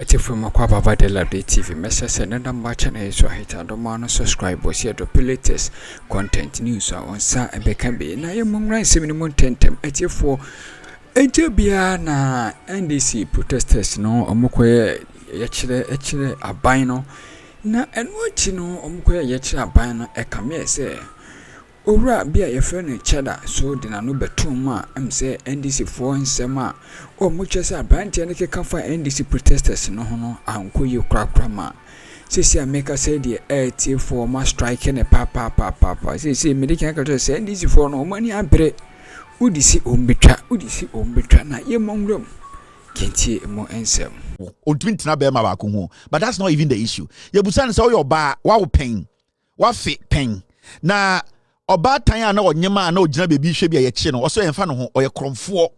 It's from Akroma de Likee TV. Message and number channel so hit and don't subscribe or share the latest content news on sa and can be na yamong ran 7 10 at your for Ethiopia na NDC protesters no omukwe yechire abino na enwochi no omukwe yechire abino ekame say owura bia ye friend Chaddar so de na no betum a am say NDC for nsema o muche say branch ne keka fa NDC protesters no ho no ankoyi krakra ma sisi ameka say the AT for ma strike ne papa sisi medical ka say NDC for no mani abre udisi ombetwa na ye mongrom kenti mo ensem ontwintina be ma ba ko hu but that's not even the issue ye busan say your ba wa pen wa fe pen na oba tan na onyema na ogina bebi hwe bia ye kye no oso ye mfa no ho oye kromfo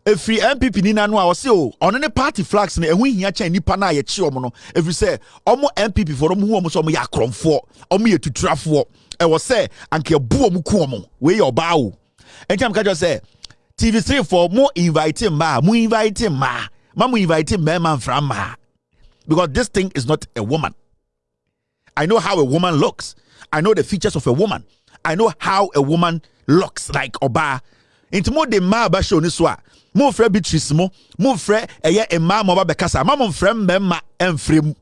efri MPP ni na no a ose o ono ne party flags na ehu hia kyan nipa na ye kye omo no efri say omo MPP for omo hu omo so omo ya kromfo omo ye tuturafo e wo say anke bu omo ku omo we ye oba o enti am ka just say TV3 for more invite ma mu invite ma mu invite man from ma because this thing is not a woman. I know how a woman looks. I know the features of a woman. I know how a woman looks like oba. Into more de ma ba show ni so a mo frɛ Beatrice mo frɛ eye emma mo ba bekasa ma mo frɛ memma emfrem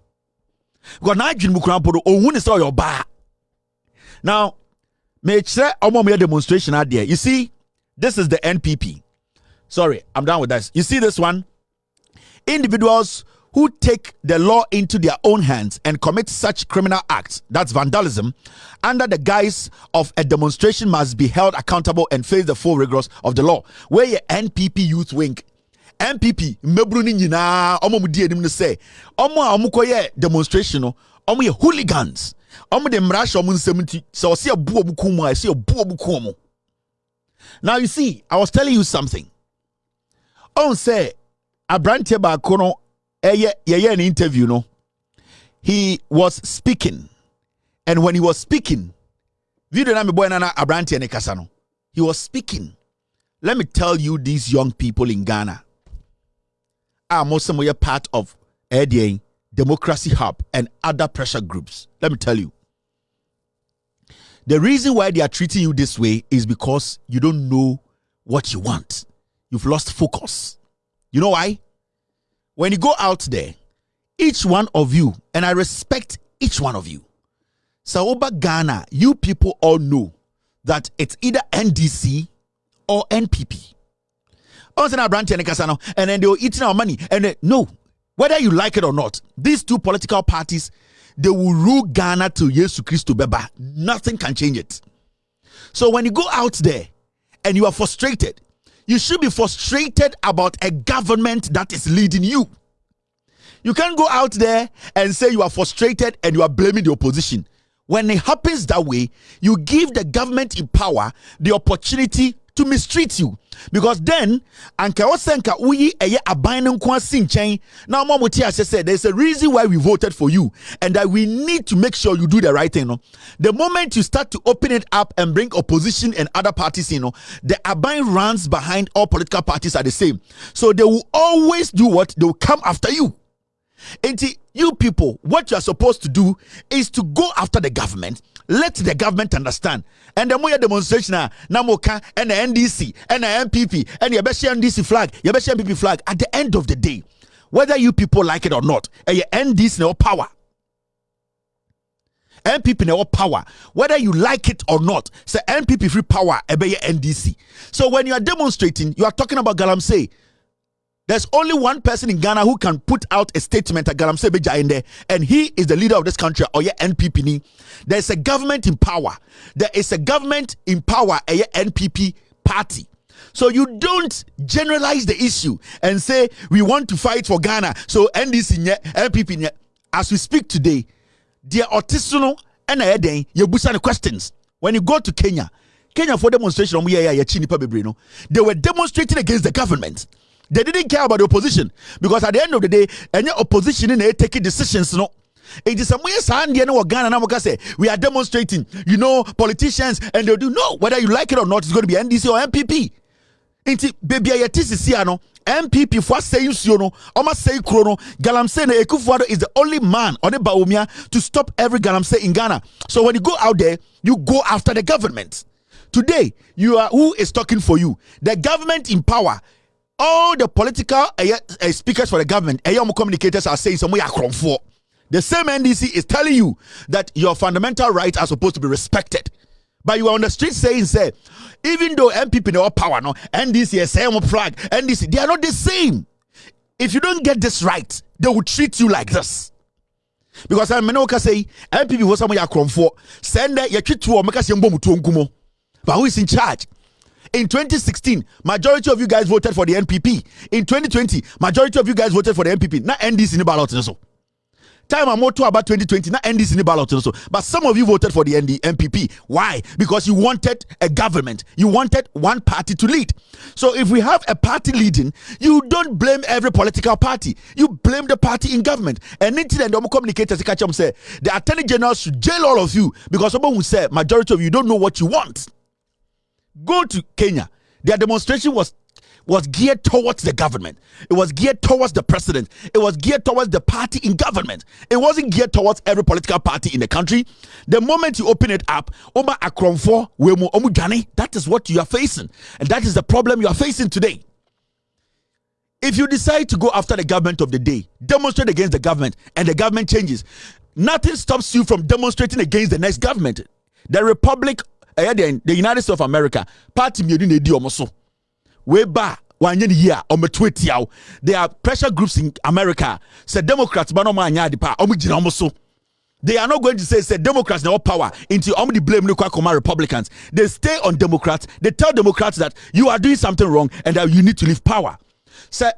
because na adwin mu kran podo ohun ni say your ba. Now me chere omo me demonstration out there. You see, this is the NPP. Sorry, I'm done with this. You see this one? Individuals who take the law into their own hands and commit such criminal acts, that's vandalism, under the guise of a demonstration must be held accountable and face the full rigors of the law. Where your NPP youth wing, NPP, mebruni nyina, omo mudi enim no say, omo koye demonstration no, omo ye hooligans. Omo de mrash omo nsem so see abu obu kumu, I see abu obu kumu. Now you see, I was telling you something. On say Abrante ba kono ye an interview no. He was speaking. And when he was speaking, video na me boy na Abrante ne kasa no. He was speaking. Let me tell you, these young people in Ghana are most of them part of Democracy Hub and other pressure groups. Let me tell you. The reason why they are treating you this way is because you don't know what you want. You've lost focus. You know why? When you go out there, each one of you, and I respect each one of you, Saoba Ghana, you people all know that it's either NDC or NPP. And then they're eating our money. And no, whether you like it or not, these two political parties, they will rule Ghana to Yesu Christo Beba. Nothing can change it. So when you go out there and you are frustrated, you should be frustrated about a government that is leading you. You can't go out there and say you are frustrated and you are blaming the opposition. When it happens that way, you give the government in power the opportunity to mistreat you, because then anka osenka uyi eye aban nko asinchen na omomuti ase said there's a reason why we voted for you and that we need to make sure you do the right thing. No? The moment you start to open it up and bring opposition and other parties, the aban runs behind all political parties are the same, so they will always do what? They will come after you. And you people, what you are supposed to do is to go after the government. Let the government understand. And the more demonstration Namoka and the NDC and the MPP and your best NDC flag, your best MPP flag, at the end of the day, whether you people like it or not, your NDC no power. MPP no power. Whether you like it or not, say MPP free power, your NDC. So when you are demonstrating, you are talking about Galamsey. There's only one person in Ghana who can put out a statement at Galamsey Beja in there, and he is the leader of this country, or your NPP. There's a government in power. There is a government in power, a NPP party. So you don't generalize the issue and say we want to fight for Ghana. So NDC, NPP, as we speak today, they are artisanal and you busa the questions. When you go to Kenya for demonstration, they were demonstrating against the government. They didn't care about the opposition, because at the end of the day, any opposition in there taking decisions. No, it is some way Ghana say we are demonstrating. Politicians and they'll do no. Whether you like it or not, it's going to be NDC or MPP. Inti baby ayetisi ano MPP for say you no Oma say krono Galamsey na Ekufuado is the only man on the Baumia to stop every Galamsey in Ghana. So when you go out there, you go after the government. Today, you are who is talking for you? The government in power. All the political speakers for the government, communicators are saying some way for. The same NDC is telling you that your fundamental rights are supposed to be respected. But you are on the street saying, say, even though MPP no power, no NDC is same flag, NDC, they are not the same. If you don't get this right, they will treat you like this. Because I can say MPP was someone you for. Send that you treat to make us young. But who is in charge? In 2016, majority of you guys voted for the NPP. In 2020, majority of you guys voted for the NPP. Not NDC in the ballot also. Time I'm more to about 2020, not NDC in the ballot also. But some of you voted for the NPP. Why? Because you wanted a government. You wanted one party to lead. So if we have a party leading, you don't blame every political party. You blame the party in government. And until the communicators catch them say the attorney general should jail all of you because someone will say majority of you don't know what you want. Go to Kenya. Their demonstration was geared towards the government. It was geared towards the president. It was geared towards the party in government. It wasn't geared towards every political party in the country. The moment you open it up, that is what you are facing. And that is the problem you are facing today. If you decide to go after the government of the day, demonstrate against the government, and the government changes, nothing stops you from demonstrating against the next government. The Republic the United States of America party me di omoso we ba wanye year on tweet yaw. There are pressure groups in America say Democrats ba no ma anya pa omo gina omoso. They are not going to say Democrats no power into omo the blame no kwa Republicans. They stay on Democrats. They tell Democrats that you are doing something wrong and that you need to leave power. Say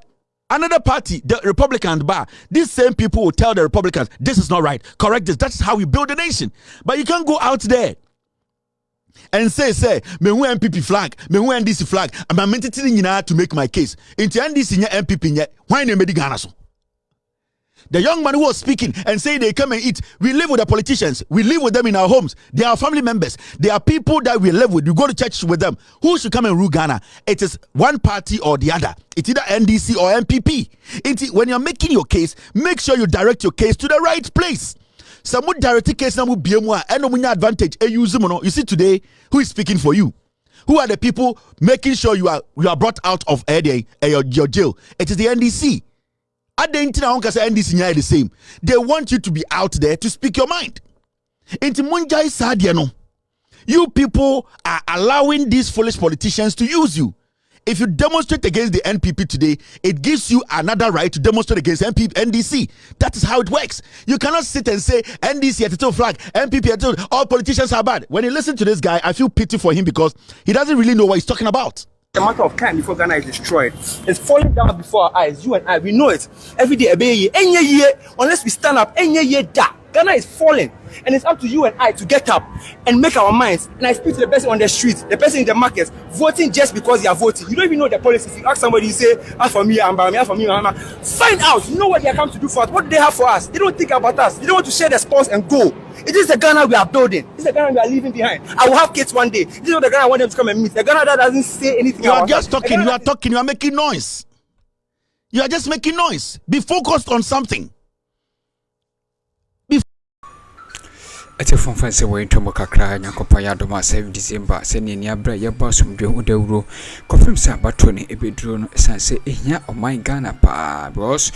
another party, the Republicans bar, these same people will tell the Republicans this is not right, correct this. That's how we build a nation. But you can't go out there and say me who MPP flag, me who NDC flag, I'm meant to make my case. Into NDC nya MPP nya, why ne medi Ghana so? The young man who was speaking and saying they come and eat, we live with the politicians, we live with them in our homes. They are family members. They are people that we live with. We go to church with them. Who should come and rule Ghana? It is one party or the other. It's either NDC or MPP. When you're making your case, make sure you direct your case to the right place. Some would direct case na be and advantage. You see today, who is speaking for you? Who are the people making sure you are brought out of your jail? It is the NDC. At the internet, NDC are the same. They want you to be out there to speak your mind. You people are allowing these foolish politicians to use you. If you demonstrate against the NPP today, it gives you another right to demonstrate against NDC. That is how it works. You cannot sit and say NDC at the flag, MPP at the all politicians are bad. When you listen to this guy, I feel pity for him because he doesn't really know what he's talking about. A matter of time before Ghana is destroyed. It's falling down before our eyes. You and I, we know it. Every day, any year, unless we stand up, any year, Ghana is falling. And it's up to you and I to get up and make our minds. And I speak to the person on the street, the person in the markets, voting just because you are voting. You don't even know the policy. If you ask somebody, you say, as for me, I'm as for me, I'm find out. You know what they are come to do for us. What do they have for us? They don't think about us. They don't want to share the spoils and go. It is the Ghana we are building. It's the Ghana we are leaving behind. I will have kids one day. This is what the Ghana I want them to come and meet. The Ghana that doesn't say anything. You are just talking. You are talking. You are making noise. You are just making noise. Be focused on something. Ete fonfa se we ntomo kakra nyakopa ya doma 7 December se ni abra ye basum dwe udawuro confirm se abato ne ebeduro no sanse ehia oman Ghana pa because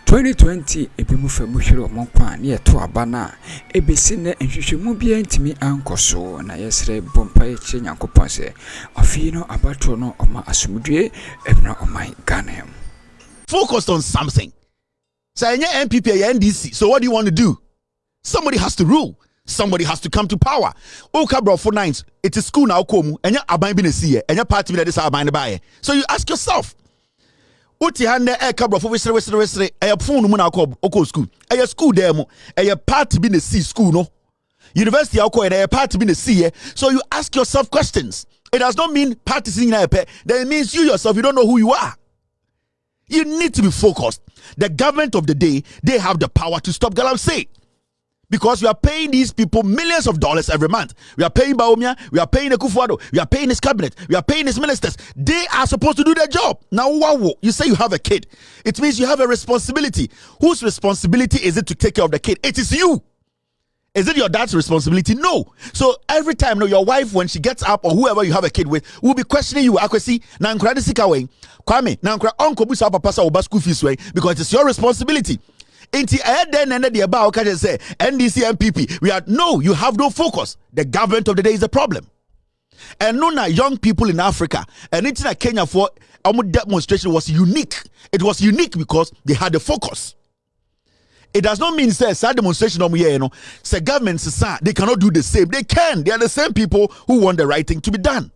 2020 ebimu famu hwere omonkwa ne yeto abana ebesi ne nhwehwemu bia ntimi ankoso na yesre bompa ye che nyakopa se afi no abato no oma asumdwe ebna oman Ghana. Focused on something. Say MPP or NDC. So what do you want to do? Somebody has to rule. Somebody has to come to power. Okay, bro, for nines, it is school now. Come, and you're about to see it, and you're part of this about to buy. So you ask yourself, what you hand there, bro, for Western, a phone woman, Oko school, a school demo, a part to be the C school, no university, and a part to be the C. So you ask yourself questions. It does not mean practicing in a pet, then it means you yourself, you don't know who you are. You need to be focused. The government of the day, they have the power to stop Galamsey. Because we are paying these people millions of dollars every month. We are paying Baumia, we are paying Akufo-Addo, we are paying his cabinet, we are paying his ministers. They are supposed to do their job. Now, wow, you say you have a kid. It means you have a responsibility. Whose responsibility is it to take care of the kid? It is you. Is it your dad's responsibility? No. So every time, your wife, when she gets up, or whoever you have a kid with, will be questioning you. Akwesi, na nkura sika way. Kwame, na nkura onko busa papa sa oba school fees way, because it is your responsibility. Inti then and the about can say NDC MPP. You have no focus. The government of the day is the problem. And no young people in Africa and it's in Kenya for demonstration was unique. It was unique because they had a focus. It does not mean say demonstration say governments they cannot do the same. They can. They are the same people who want the right thing to be done.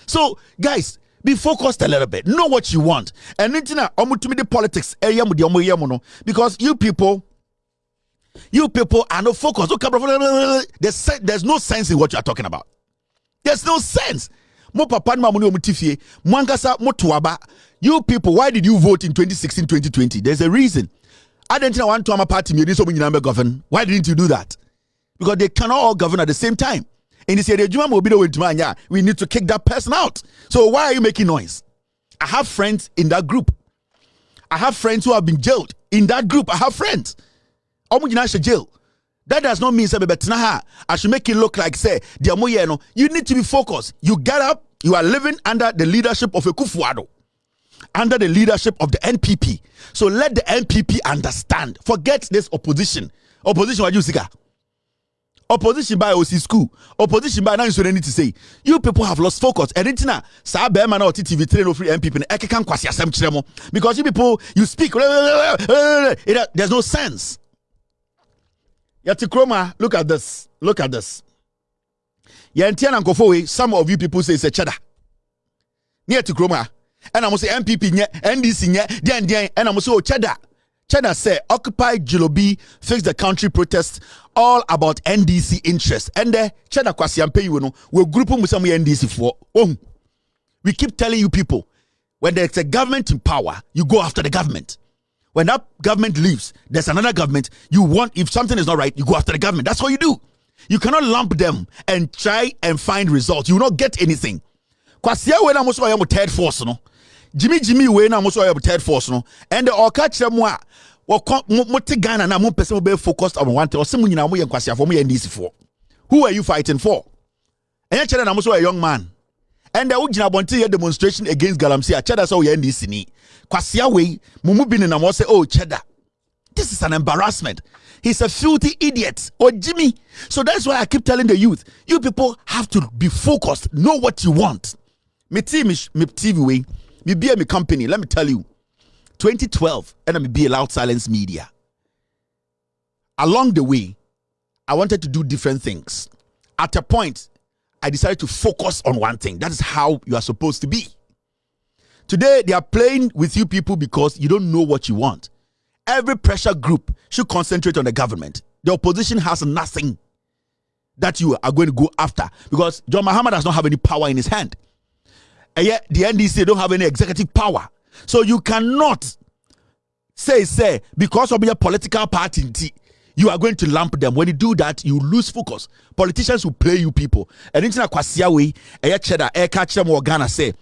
So guys, be focused a little bit. Know what you want. And the politics because you people are not focused. There's no sense in what you are talking about. There's no sense. You people, why did you vote in 2016, 2020? There's a reason. I didn't want to party govern. Why didn't you do that? Because they cannot all govern at the same time. In this area, we need to kick that person out. So why are you making noise? I have friends in that group. I have friends who have been jailed in that group. I have friends. Jail. That does not mean I should make it look like say you need to be focused. You get up. You are living under the leadership of Akufo-Addo, under the leadership of the NPP. So let the NPP understand. Forget this opposition. Opposition, what you see? Opposition by OC school. Opposition by now you need to say. You people have lost focus. And it's na sa be man TV train free MPP can kwasi asem chiremo. Because you people you speak there's no sense. Akroma, look at this. Look at this. Some of you people say it's a Chaddar. Near Akroma. And I'm say MPP nye, NDC nye, then and I'm say oh Chaddar. Chaddar say Occupy Jilobi fix the country protest all about NDC interests. And the Chaddar kwasiampe you know we group with some NDC for. We keep telling you people when there's a government in power, you go after the government. When that government leaves, there's another government. You want, if something is not right, you go after the government. That's what you do. You cannot lump them and try and find results. You will not get anything. Kwasia we na mo so am third force no. Jimmy we na mo so am third force no. And the oka kire mo a mo te Ghana na mo person be focused on one thing. O se mo nyina mo ye kwasia for mo ye NDC for. Who are you fighting for? And you Chaddar na mo so a young man. And the ujina bonti ye demonstration against Galamsey. Chaddar so ye NDC ni. Kwasia we mumu bin na mo say oh Chaddar. This is an embarrassment. He's a filthy idiot. Or Jimmy. So that's why I keep telling the youth, you people have to be focused. Know what you want. Me TV way, me be a company. Let me tell you, 2012, and I be Loud Silence Media. Along the way, I wanted to do different things. At a point, I decided to focus on one thing. That is how you are supposed to be. Today, they are playing with you people because you don't know what you want. Every pressure group should concentrate on the government. The opposition has nothing that you are going to go after because John Mahama does not have any power in his hand. And yet the NDC don't have any executive power. So you cannot say because of your political party, you are going to lump them. When you do that, you lose focus. Politicians will play you people. And it's not Kwasia way, Chaddar, catch them or Ghana say.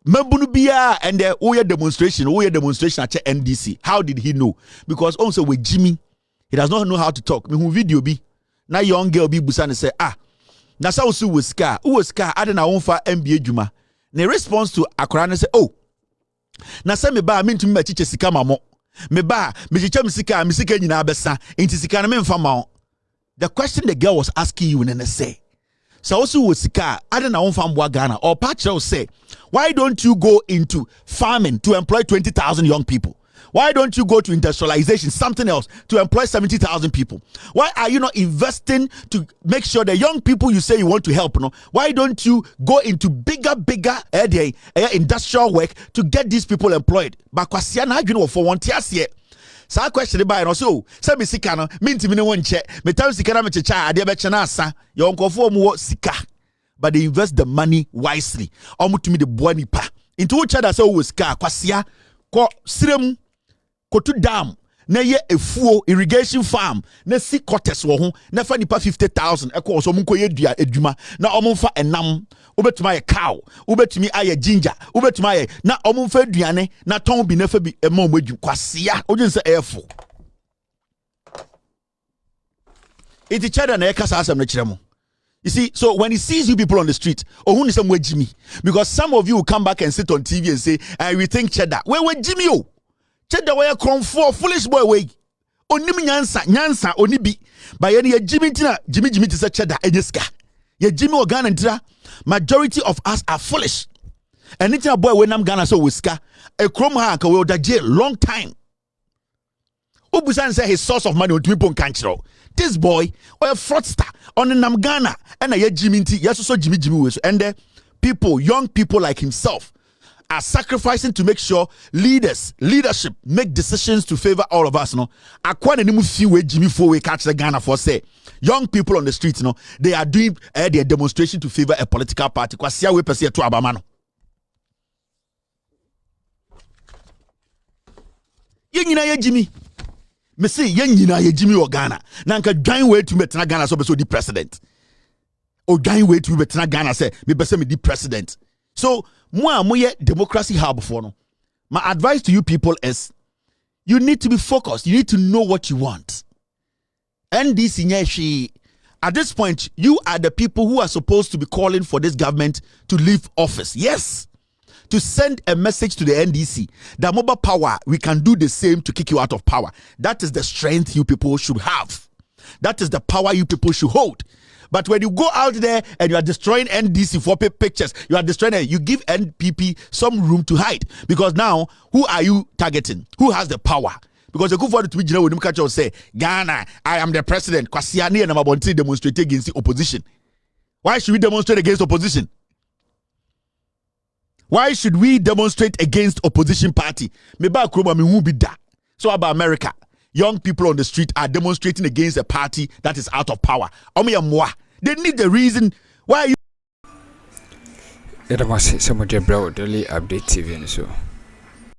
Mabunubia and the demonstration at NDC. How did he know? Because also with Jimmy, he does not know how to talk. Me who video be na young girl be busan say na sa usu was car I don't know for MBA Juma. The response to Akroma say na say me ba me ntumi machiche sika mamo me ba me chiche me sika nyina abesa enti sika na me mfa ma. The question the girl was asking you and say so also was sika I don't know from Ghana or Pacho say why don't you go into farming to employ 20,000 young people? Why don't you go to industrialization, something else, to employ 70,000 people? Why are you not investing to make sure the young people you say you want to help? No? Why don't you go into bigger industrial work to get these people employed? But for one year. So question by and so say me sika no minti me won che me tam sika na me checha ade be che na asa your nkofo mu sika but they invest the money wisely omutumi de boa nipa into Chaddar say wo sika kwasia ko sirem ko to dam na ye efuo irrigation farm na si quarters wo ho na fa nipa 50,000 ekọ so munko ye dua edwuma na omumfa enam obetuma ye cow obetumi aye ginger obetuma aye na omumfa aduane na ton bi na fa bi ema omadu kwasea ogin se efo iti Chaddar na ekasa asem na kiremo. You see, so when he sees you people on the street, oh, who is some way Jimmy? Because some of you will come back and sit on TV and say, I rethink Chaddar. Where Jimmy? Oh, Chaddar, where come for foolish boy way? Oni mi nyansa, oni bi. But ye Jimmy to say Chaddar, ejeska. Ye Jimmy or Ghana ntra. Majority of us are foolish. And it's a boy when I'm Ghana so whisker. Akroma ha ka we da jail long time. Obusan say his source of money on Twipo Kanchro. This boy or a fraudster on the Namgana and a Jimmy yes so Jimmy and people, young people like himself are sacrificing to make sure leadership make decisions to favor all of us. No, I quite a few way Jimmy for catch the Ghana for say young people on the streets. No, they are doing their demonstration to favor a political party. Because see we perceive to Abamano. Ye Jimmy. Me say yen nyina ye Jimmy or Ghana na nka dwan way to metena Ghana so be so di president o dwan way to metena Ghana say me be say me di president. So mo ye democracy hub for no. My advice to you people is you need to be focused. You need to know what you want. NDC nyeshi, at this point you are the people who are supposed to be calling for this government to leave office. Yes, to send a message to the NDC that mobile power, we can do the same to kick you out of power. That is the strength you people should have. That is the power you people should hold. But when you go out there and you are destroying NDC for pictures, you are destroying it, you give NPP some room to hide. Because now, who are you targeting? Who has the power? Because you go for the Twitch, you know, when you catch say, Ghana, I am the president. Kwasiani and Amabonti demonstrate against the opposition. Why should we demonstrate against opposition? Why should we demonstrate against opposition party? Maybe Akroma me won't be that. So about America, young people on the street are demonstrating against a party that is out of power. They need the reason why you. It was some of the Daily Update TV so.